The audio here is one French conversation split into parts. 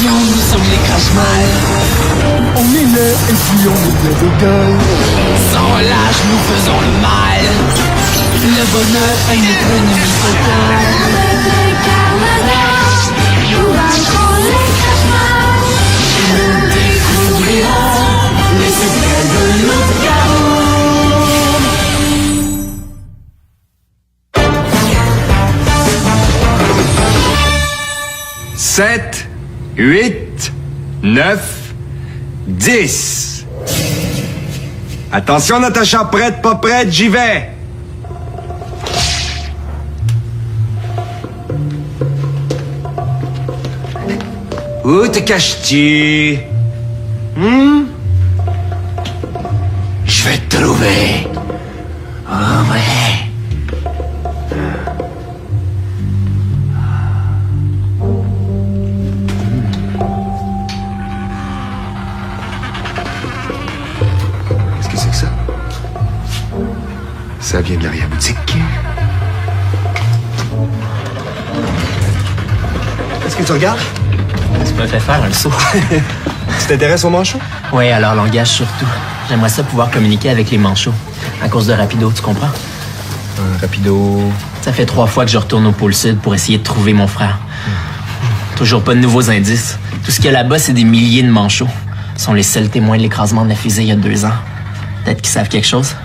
vision, nous sommes les crash-mal. On est là et puis on est bien au gueule. Sans relâche, nous faisons le mal. Le bonheur est notre ennemi total. Nous vaincrons les crash-mal. Nous découvrirons les secrets de notre chaos. 7, 8, 9, 10. Attention, Natacha, prête, pas prête, j'y vais. Où te caches-tu? Je vais te trouver. Oh ouais. Qu'est-ce que c'est que ça? Ça vient de l'arrière-boutique. Est-ce que tu regardes? Tu m'as fait faire un saut. Tu t'intéresses aux manchots? Oui, alors langage surtout. J'aimerais ça pouvoir communiquer avec les manchots. À cause de Rapido, tu comprends? Rapido... Ça fait 3 fois que je retourne au pôle Sud pour essayer de trouver mon frère. Toujours pas de nouveaux indices. Tout ce qu'il y a là-bas, c'est des milliers de manchots. Ils sont les seuls témoins de l'écrasement de la fusée il y a 2 ans. Peut-être qu'ils savent quelque chose.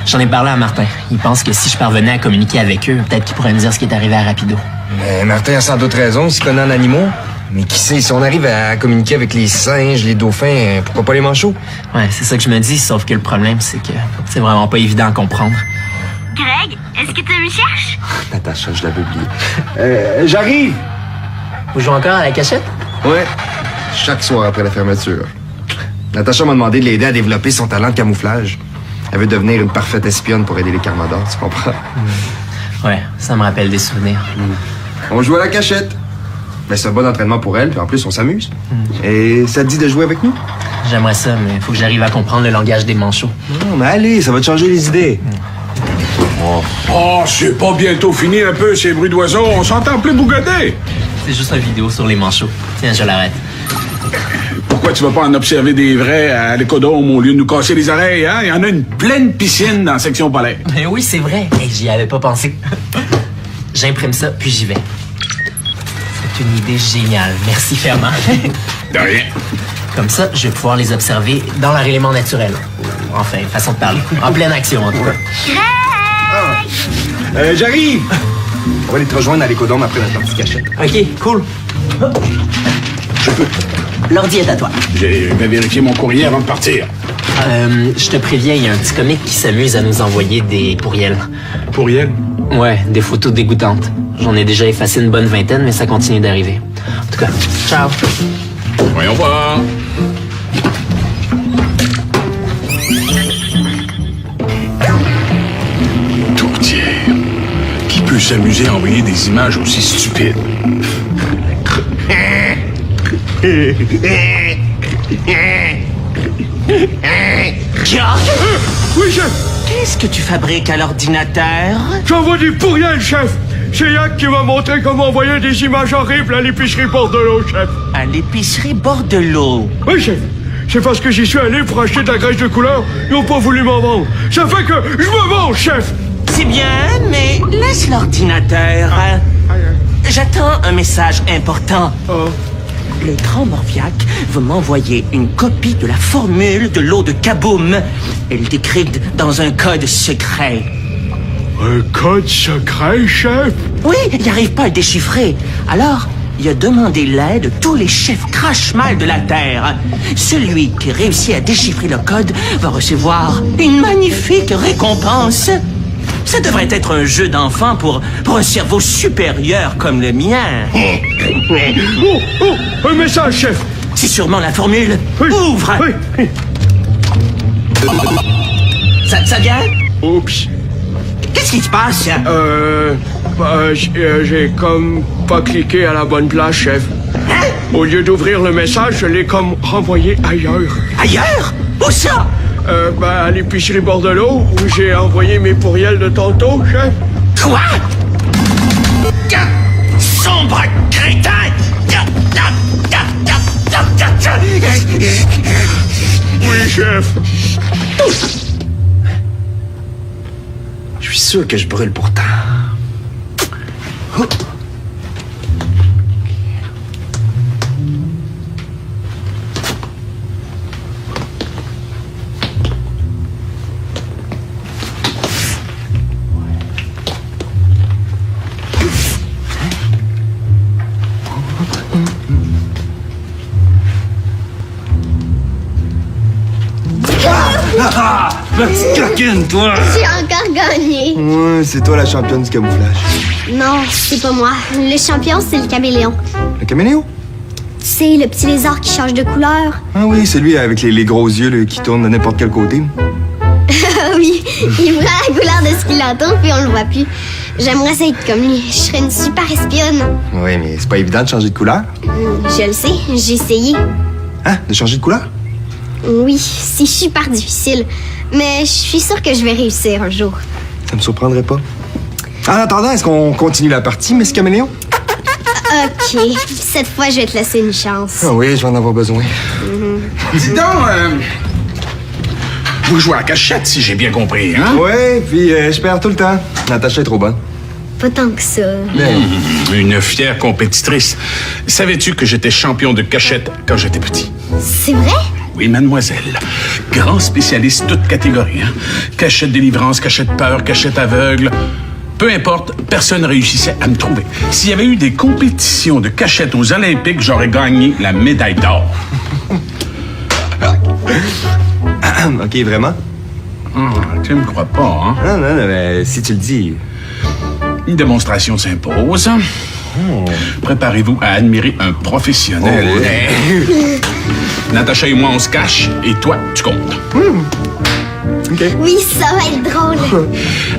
J'en ai parlé à Martin. Il pense que si je parvenais à communiquer avec eux, peut-être qu'il pourrait me dire ce qui est arrivé à Rapido. Mais Martin a sans doute raison, il se connaît en animaux. Mais qui sait, si on arrive à communiquer avec les singes, les dauphins, pourquoi pas les manchots? Ouais, c'est ça que je me dis, sauf que le problème, c'est que c'est vraiment pas évident à comprendre. Greg, est-ce que tu me cherches? Natacha, je l'avais oublié. J'arrive! Vous jouez encore à la cachette? Ouais, chaque soir après la fermeture. Natacha m'a demandé de l'aider à développer son talent de camouflage. Elle veut devenir une parfaite espionne pour aider les Carmadors, tu comprends? Ouais, ça me rappelle des souvenirs. On joue à la cachette. Mais c'est un bon entraînement pour elle, puis en plus, on s'amuse. Et ça te dit de jouer avec nous? J'aimerais ça, mais il faut que j'arrive à comprendre le langage des manchots. Non, mais allez, ça va te changer les idées. Oh, c'est pas bientôt fini un peu ces bruits d'oiseaux. On s'entend plus bougoder. C'est juste une vidéo sur les manchots. Tiens, je l'arrête. Pourquoi tu vas pas en observer des vrais à l'écodome au lieu de nous casser les oreilles, hein? Il y en a une pleine piscine dans la section polaire. Mais oui, c'est vrai. Hey, j'y avais pas pensé. J'imprime ça, puis j'y vais. C'est une idée géniale. Merci, Fernand. De rien. Comme ça, je vais pouvoir les observer dans leur élément naturel. Enfin, façon de parler. En pleine action, en tout cas. J'arrive! On va aller te rejoindre à l'écodome après notre partie cachette. OK, cool. L'ordi est à toi. Je vais vérifier mon courrier avant de partir. Je te préviens, il y a un petit comique qui s'amuse à nous envoyer des courriels. Courriel? Ouais, des photos dégoûtantes. J'en ai déjà effacé une bonne vingtaine, mais ça continue d'arriver. En tout cas, ciao. Voyons voir. Tourtière. Qui peut s'amuser à envoyer des images aussi stupides? Oui, chef. Qu'est-ce que tu fabriques à l'ordinateur? J'envoie du pourriel, chef. C'est Yann qui m'a montré comment envoyer des images horribles à l'épicerie Bordelot, chef. À l'épicerie Bordelot. Oui, chef. C'est parce que j'y suis allé pour acheter de la graisse de couleur. Ils n'ont pas voulu m'en vendre. Ça fait que je me vends, chef. C'est bien, mais laisse l'ordinateur. J'attends un message important. Le grand Morviac veut m'envoyer une copie de la formule de l'eau de Kaboom. Elle est décrite dans un code secret. Un code secret, chef? Oui, il n'arrive pas à le déchiffrer. Alors, il a demandé l'aide de tous les chefs crash-mal de la Terre. Celui qui réussit à déchiffrer le code va recevoir une magnifique récompense. Ça devrait être un jeu d'enfant pour un cerveau supérieur comme le mien. Un message, chef. C'est sûrement la formule. Oui. Ouvre! Oui. Ça vient? Oups. Qu'est-ce qui se passe? J'ai comme pas cliqué à la bonne place, chef. Hein? Au lieu d'ouvrir le message, je l'ai comme renvoyé ailleurs. Ailleurs? Où ça? À l'épicerie Bordelot, où j'ai envoyé mes pourriels de tantôt, chef. Quoi? Sombre crétin! chef. Je suis sûr que je brûle pourtant. Ma petite coquine, toi! J'ai encore gagné. Ouais, c'est toi la championne du camouflage. Non, c'est pas moi. Le champion, c'est le caméléon. Le caméléon? Tu sais, le petit lézard qui change de couleur. Ah oui, c'est lui avec les gros yeux là, qui tournent de n'importe quel côté. Ah oui, il prend la couleur de ce qu'il entend, puis on le voit plus. J'aimerais ça être comme lui. Je serais une super espionne. Oui, mais c'est pas évident de changer de couleur. Je le sais, j'ai essayé. Hein? De changer de couleur? Oui, c'est super difficile. Mais je suis sûre que je vais réussir un jour. Ça me surprendrait pas. En attendant, est-ce qu'on continue la partie, Miss Caméléon? OK. Cette fois, je vais te laisser une chance. Ah oui, je vais en avoir besoin. Dis donc, vous jouez à la cachette, si j'ai bien compris, hein? Ouais, puis je perds tout le temps. Natacha est trop bonne. Pas tant que ça. Une fière compétitrice. Savais-tu que j'étais champion de cachette quand j'étais petit? C'est vrai? Oui, mademoiselle. Grand spécialiste, toute catégorie. Hein? Cachette délivrance, cachette peur, cachette aveugle. Peu importe, personne ne réussissait à me trouver. S'il y avait eu des compétitions de cachette aux Olympiques, j'aurais gagné la médaille d'or. OK, vraiment? Tu me crois pas, hein? Non, non, non, mais si tu le dis. Une démonstration s'impose. Préparez-vous à admirer un professionnel. Oh, oui. Natacha et moi, on se cache, et toi, tu comptes. OK. Oui, ça va être drôle.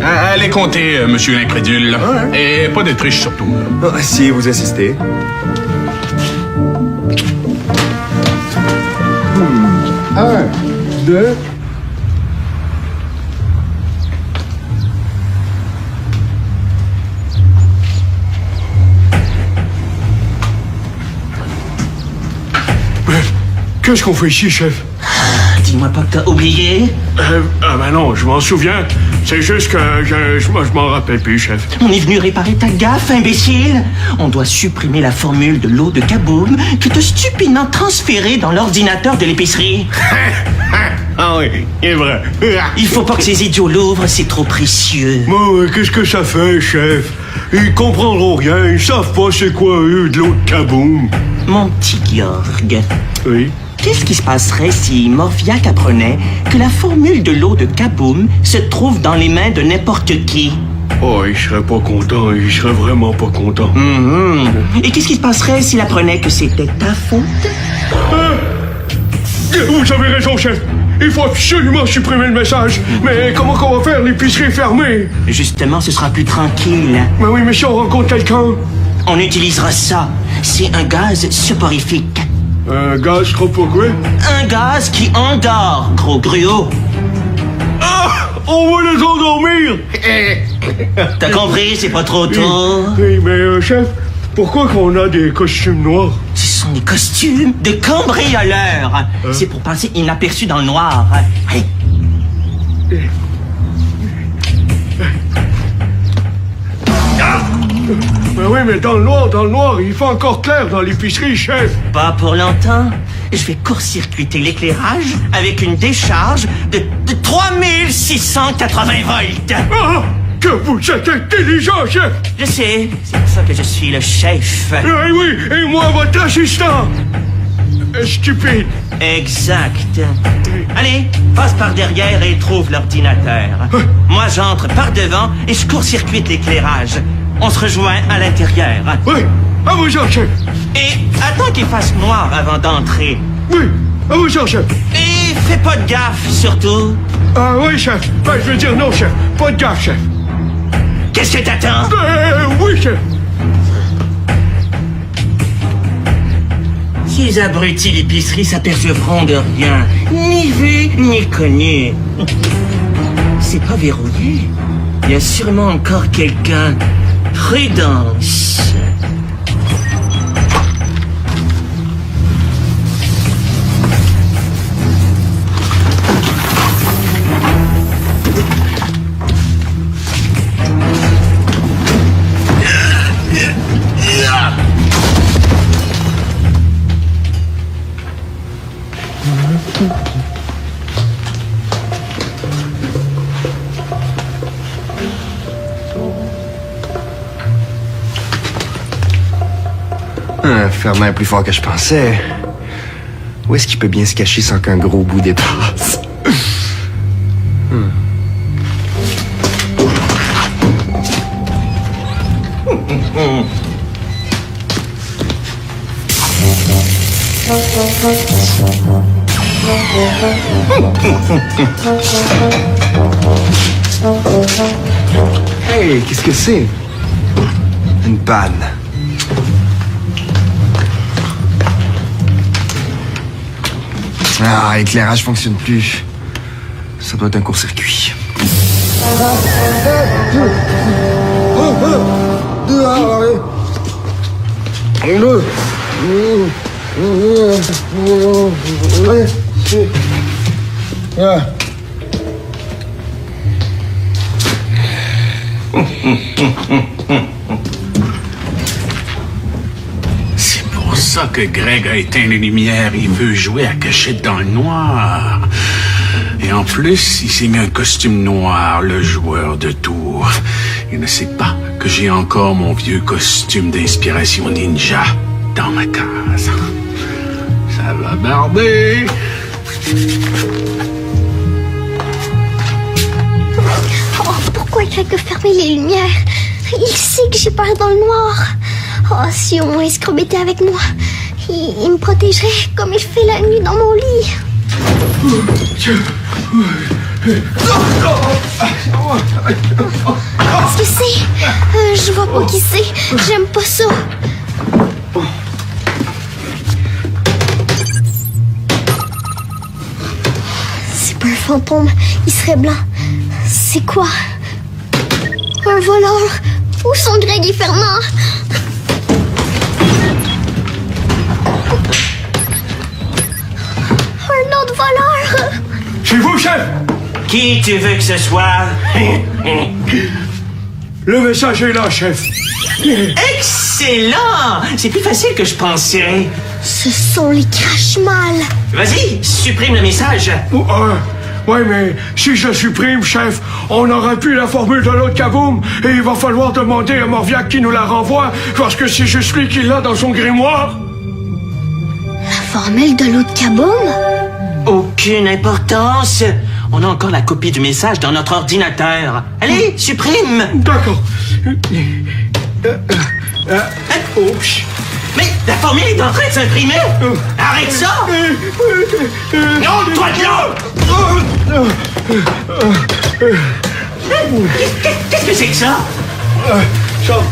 Allez compter, monsieur l'incrédule. Et pas de triche, surtout. Ah, si vous insistez. Un, deux. Qu'est-ce qu'on fait ici, chef? Dis-moi pas que t'as oublié. Ah ben non, je m'en souviens. C'est juste que je m'en rappelle plus, chef. On est venu réparer ta gaffe, imbécile. On doit supprimer la formule de l'eau de Kaboom que t'as stupidement transférée dans l'ordinateur de l'épicerie. Ah oui, c'est vrai. Il faut pas que ces idiots l'ouvrent, c'est trop précieux. Bon, qu'est-ce que ça fait, chef? Ils comprendront rien, ils savent pas c'est quoi, eux, de l'eau de Kaboom. Mon petit Georg, Oui? qu'est-ce qui se passerait si Morviac apprenait que la formule de l'eau de Kaboom se trouve dans les mains de n'importe qui? Oh, il serait pas content, il serait vraiment pas content. Et qu'est-ce qui se passerait s'il apprenait que c'était ta faute? Vous avez raison, chef. Il faut absolument supprimer le message. Mais comment qu'on va faire? L'épicerie est fermée. Justement, ce sera plus tranquille. Mais oui, mais si on rencontre quelqu'un... On utilisera ça. C'est un gaz soporifique. Un gaz trop pour quoi? Un gaz qui endort, gros gruau. Ah! On va les endormir! T'as compris, c'est pas trop tôt. Oui, mais chef, pourquoi qu'on a des costumes noirs? Ce sont des costumes de cambrioleurs. C'est pour passer inaperçu dans le noir. Hey. Ben oui, mais dans le noir, il fait encore clair dans l'épicerie, chef. Pas pour longtemps. Je vais court-circuiter l'éclairage avec une décharge de 3680 volts. Ah! Que vous êtes intelligent, chef! Je sais, c'est pour ça que je suis le chef. Oui, oui, et moi, votre assistant! Stupide. Exact. Allez, passe par derrière et trouve l'ordinateur. Moi, j'entre par devant et je court-circuite l'éclairage. On se rejoint à l'intérieur. Oui, à vos ordres, chef. Et attends qu'il fasse noir avant d'entrer. Oui, à vos ordres, chef. Et fais pas de gaffe, surtout. Ah oui, chef. Ben, je veux dire non, chef. Pas de gaffe, chef. Qu'est-ce que t'attends? Oui, chef. Ces abrutis d'épicerie s'apercevront de rien. Ni vu, ni connu. C'est pas verrouillé. Il y a sûrement encore quelqu'un. Prudence. Fernand est plus fort que je pensais. Où est-ce qu'il peut bien se cacher sans qu'un gros bout dépasse? Hey, qu'est-ce que c'est? Une panne. Ah, l'éclairage fonctionne plus. Ça doit être un court-circuit. C'est pour ça que Greg a éteint les lumières. Il veut jouer à cachette dans le noir. Et en plus, il s'est mis un costume noir, le joueur de tour. Il ne sait pas que j'ai encore mon vieux costume d'inspiration ninja dans ma case. Ça va barber. Oh, pourquoi Greg a fermé les lumières? Il sait que j'ai peur dans le noir. Oh, si au moins Scrub était avec moi, il me protégerait comme il fait la nuit dans mon lit. Qu'est-ce que c'est? Je vois pas qui c'est. J'aime pas ça. C'est pas un fantôme. Il serait blanc. C'est quoi? Un voleur? Où sont Greg et Fernand? Un autre voleur? C'est vous, chef! Qui tu veux que ce soit? Le message est là, chef. Excellent! C'est plus facile que je pensais. Ce sont les Crashmal. Vas-y, supprime le message. Ouais, mais si je supprime, chef, on n'aura plus la formule de l'autre Kaboom et il va falloir demander à Morviac qui nous la renvoie parce que c'est juste lui qui l'a dans son grimoire. La formule de l'autre Kaboom? Aucune importance. On a encore la copie du message dans notre ordinateur. Allez, supprime. D'accord. Oups. Mais la formule est en train de s'imprimer. Arrête ça. Non, toi de là. Qu'est-ce que c'est que ça?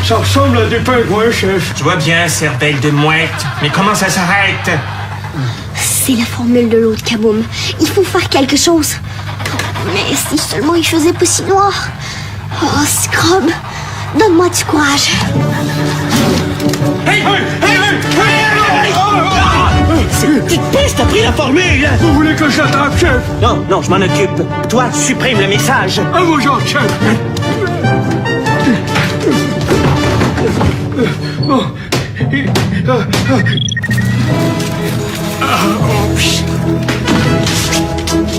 Ça ressemble à des pingouins, chef. Je vois bien, cervelle de mouette. Mais comment ça s'arrête? C'est la formule de l'autre Kaboom. Il faut faire quelque chose. Mais si seulement il faisait pas si noir. Oh, Scrub, donne-moi du courage. Hey! Cette petite peste a pris la formule! Vous voulez que je l'attrape, chef? Non, non, je m'en occupe. Toi, supprime le message. À vos gens, chef.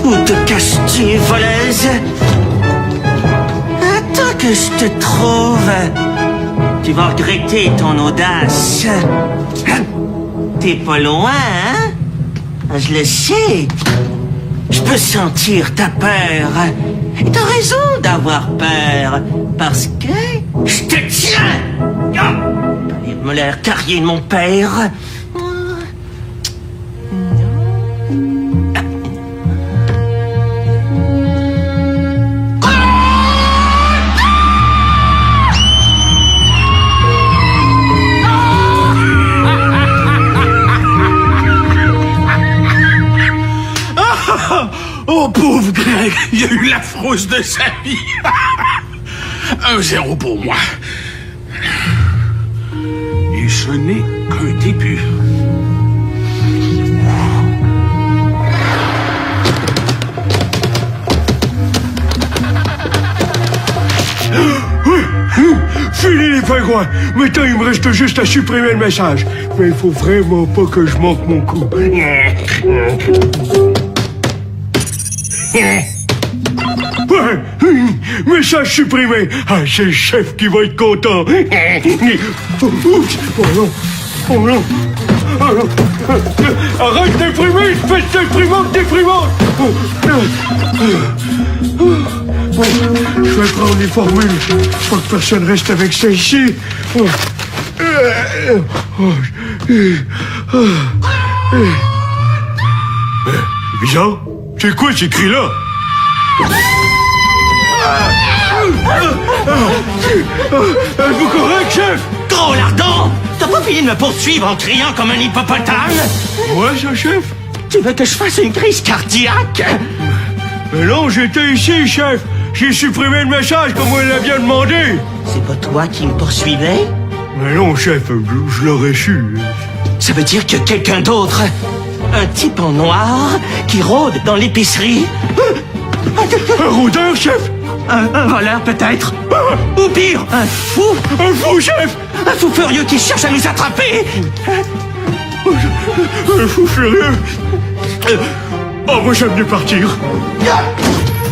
Où te caches-tu, voleuse? Attends que je te trouve. Tu vas regretter ton audace. T'es pas loin, hein? Je le sais. Je peux sentir ta peur. Et t'as raison d'avoir peur. Parce que je te tiens! Il me l'air carrier de mon père. Oh, pauvre Greg, il a eu la frousse de sa vie. 1-0 pour moi. Et ce n'est qu'un début. Fini les pingouins. Maintenant, il me reste juste à supprimer le message. Mais il faut vraiment pas que je manque mon coup. Ouais, message supprimé. Ah, c'est le chef qui va être content. Oups, oh non, oh non. Arrête d'imprimer, espèce déprimante. Je vais prendre les formules. Je crois que personne reste avec ça ici. Bizarre. C'est quoi ces cris-là? Êtes-vous correct, chef? Gros lardon! T'as pas fini de me poursuivre en criant comme un hippopotame? Ouais, ça, chef? Tu veux que je fasse une crise cardiaque? Mais non, j'étais ici, chef. J'ai supprimé le message comme vous l'aviez demandé. C'est pas toi qui me poursuivais? Mais non, chef, je l'aurais su. Ça veut dire qu'il y a quelqu'un d'autre? Un type en noir qui rôde dans l'épicerie? Un rôdeur, chef? Un voleur, peut-être? Ou pire, un fou? Un fou, chef? Un fou furieux qui cherche à nous attraper? Un fou furieux? Oh, moi, j'aime mieux partir.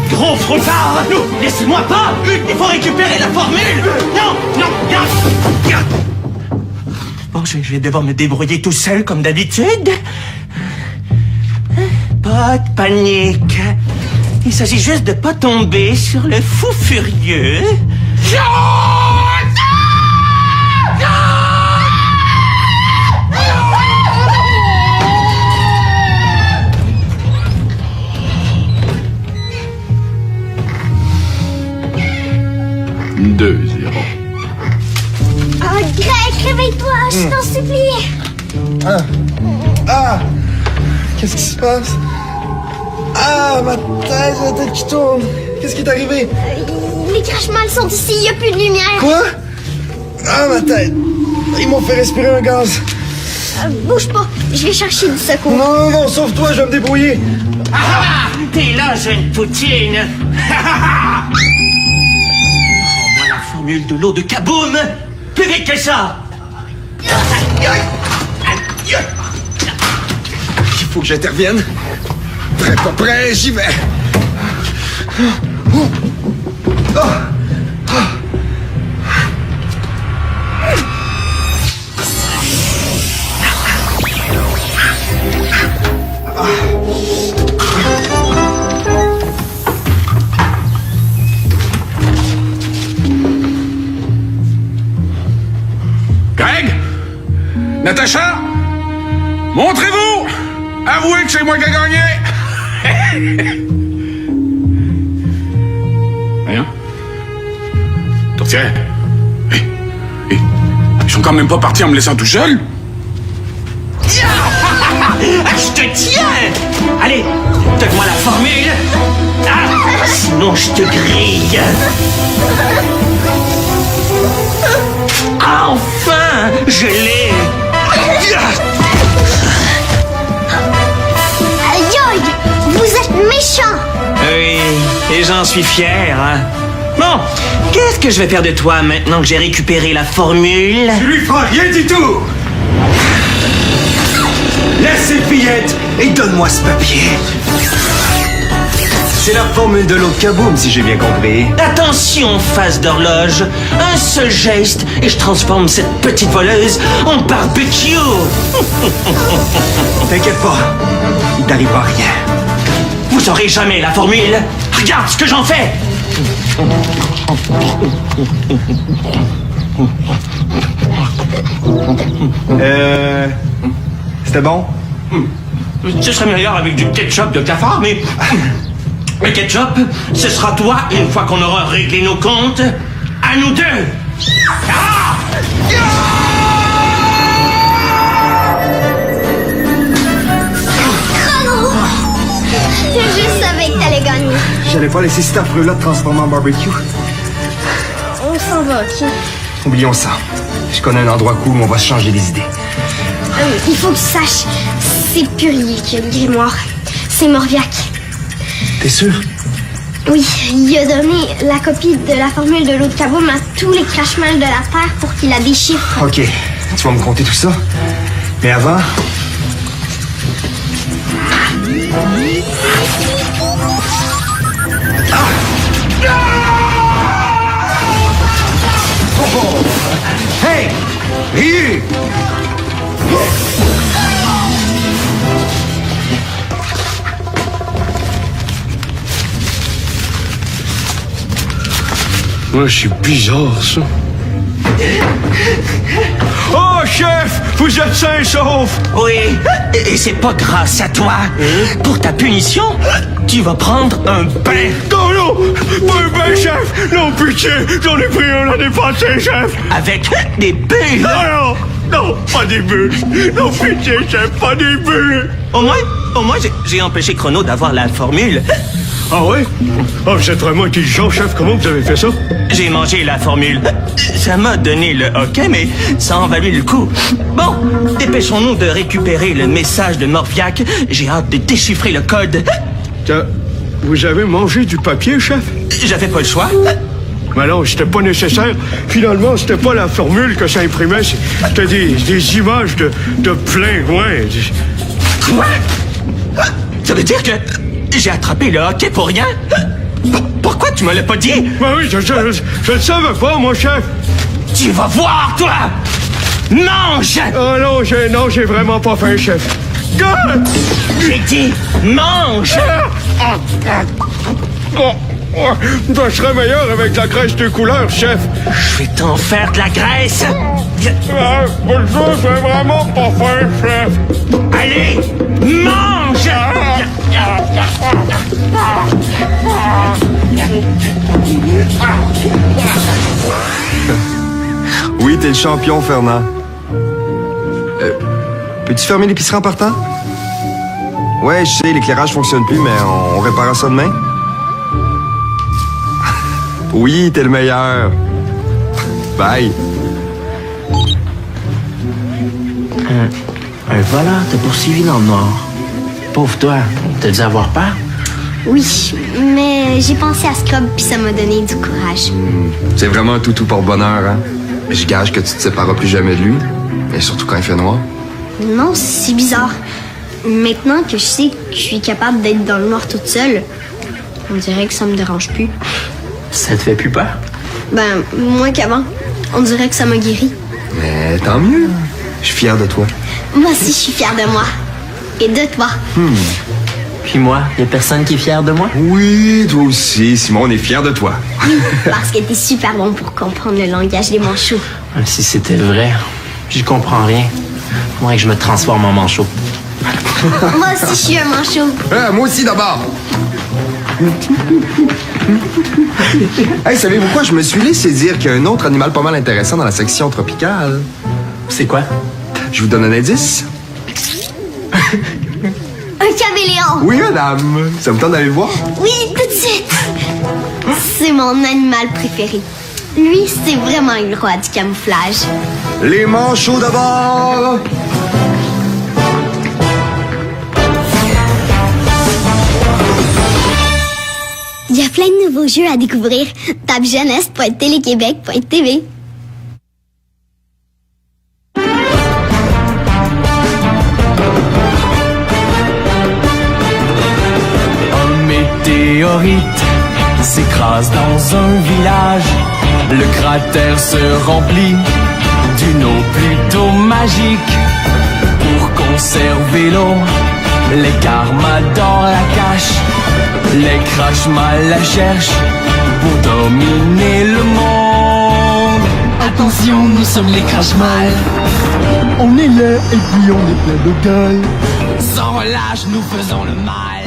Gros frontard! Laisse-moi pas! Il faut récupérer la formule! Non! Bon, je vais devoir me débrouiller tout seul comme d'habitude. Pas de panique. Il s'agit juste de pas tomber sur le fou furieux. Oh, Greg, réveille-toi, je t'en supplie. Qu'est-ce qui se passe? Ah, ma tête qui tourne. Qu'est-ce qui est arrivé? Les crachemals sont ici, il n'y a plus de lumière. Quoi? Ah, ma tête. Ils m'ont fait respirer un gaz. Bouge pas, je vais chercher du secours. Non, sauve-toi, je vais me débrouiller. Ah! T'es là, jeune poutine! Rends-moi la formule de l'eau de Kaboom! Plus vite que ça! Il faut que j'intervienne. Prêt, pas prêt, j'y vais. Greg? Natacha? Montrez-vous! Avouez que c'est moi qui ai gagné! Rien? Tourtière? Ils sont quand même pas partis en me laissant tout seul? Je te tiens! Allez, donne-moi la formule! Sinon je te grille! Enfin! Je l'ai! Yoï, vous êtes méchant. Oui, et j'en suis fier, hein? Bon, qu'est-ce que je vais faire de toi maintenant que j'ai récupéré la formule? Tu lui feras rien du tout. Laisse cette fillette et donne-moi ce papier. C'est la formule de l'eau de Kaboom, si j'ai bien compris. Attention, face d'horloge. Un seul geste et je transforme cette petite voleuse en barbecue. T'inquiète pas, il t'arrivera rien. Vous aurez jamais la formule. Regarde ce que j'en fais. C'était bon? Ce serait meilleur avec du ketchup de cafard, mais... Le ketchup, ce sera toi une fois qu'on aura réglé nos comptes. À nous deux. Je savais que t'allais gagner. J'allais pas laisser cet affreux-là te transformer en barbecue. On s'en va, ok? Oublions ça. Je connais un endroit cool où on va se changer les idées. Il faut que tu saches, c'est Purlier qui a le grimoire. C'est Morviac. T'es sûr? Oui, il a donné la copie de la formule de l'eau de Kaboom à tous les crash-mal de la Terre pour qu'il la déchiffre. OK, tu vas me conter tout ça. Mais avant... Hey! Ryu! Ouais, c'est bizarre, ça. Oh, chef! Vous êtes sain et sauf! Oui, et c'est pas grâce à toi. Pour ta punition, tu vas prendre un bain. Non, non! Pas un bain, chef! Non, pitié! J'en ai pris un l'année passée, chef! Avec des bulles. Non, non! Non, pas des bulles! Non, pitié, chef, pas des bulles! Au moins, j'ai empêché Chrono d'avoir la formule. Ah ouais? Oh, vous êtes vraiment intelligent, chef. Comment vous avez fait ça? J'ai mangé la formule. Ça m'a donné le hockey, mais ça en valut le coup. Bon, dépêchons-nous de récupérer le message de Morphiac. J'ai hâte de déchiffrer le code. Vous avez mangé du papier, chef? J'avais pas le choix. Mais non, c'était pas nécessaire. Finalement, c'était pas la formule que ça imprimait. C'était des images de pingouins. Quoi? Ça veut dire que j'ai attrapé le hockey pour rien? Pourquoi tu me l'as pas dit? Ben oui, je le savais pas, mon chef. Tu vas voir, toi! Mange! Oh non, j'ai vraiment pas faim, chef. J'ai dit, mange! Ça serait meilleur avec de la graisse de couleur, chef. Je vais t'en faire de la graisse! Bonjour, j'ai vraiment pas faim, chef. Allez, mange! Oui, t'es le champion, Fernand. Peux-tu fermer l'épicerie en partant? Ouais, je sais, l'éclairage fonctionne plus, mais on réparera ça demain. Oui, t'es le meilleur. Bye. Un voleur t'a poursuivi dans le noir. Pauvre toi, t'as dû avoir peur? Oui, mais j'ai pensé à Scrub puis ça m'a donné du courage. C'est vraiment un toutou pour bonheur, hein? Je gage que tu te sépareras plus jamais de lui. Et surtout quand il fait noir. Non, c'est bizarre. Maintenant que je sais que je suis capable d'être dans le noir toute seule, on dirait que ça me dérange plus. Ça te fait plus peur? Ben, moins qu'avant. On dirait que ça m'a guéri. Mais tant mieux. Je suis fier de toi. Moi aussi, je suis fière de moi. Et de toi. Puis moi, y a personne qui est fier de moi? Oui, toi aussi. Simon, on est fier de toi. Parce que t'es super bon pour comprendre le langage des manchots. Même si c'était vrai, j'y comprends rien. Faudrait que je me transforme en manchot. Moi aussi, je suis un manchot. Moi aussi, d'abord. Hey, savez-vous quoi? Je me suis laissé dire qu'il y a un autre animal pas mal intéressant dans la section tropicale. C'est quoi? Je vous donne un indice? Un caméléon. Oui, madame. Ça vous tente d'aller le voir? Oui, tout de suite. C'est mon animal préféré. Lui, c'est vraiment le roi du camouflage. Les manchots d'abord! Il y a plein de nouveaux jeux à découvrir. Tape jeunesse.téléquébec.tv. Un météorite s'écrase dans un village. Le cratère se remplit d'une eau plutôt magique. Pour conserver l'eau, les Carmadors la cachent. Les Crashmal la cherchent pour dominer le monde. Attention, nous sommes les Crashmal. On est là et puis on est plein de gueule. Sans relâche, nous faisons le mal.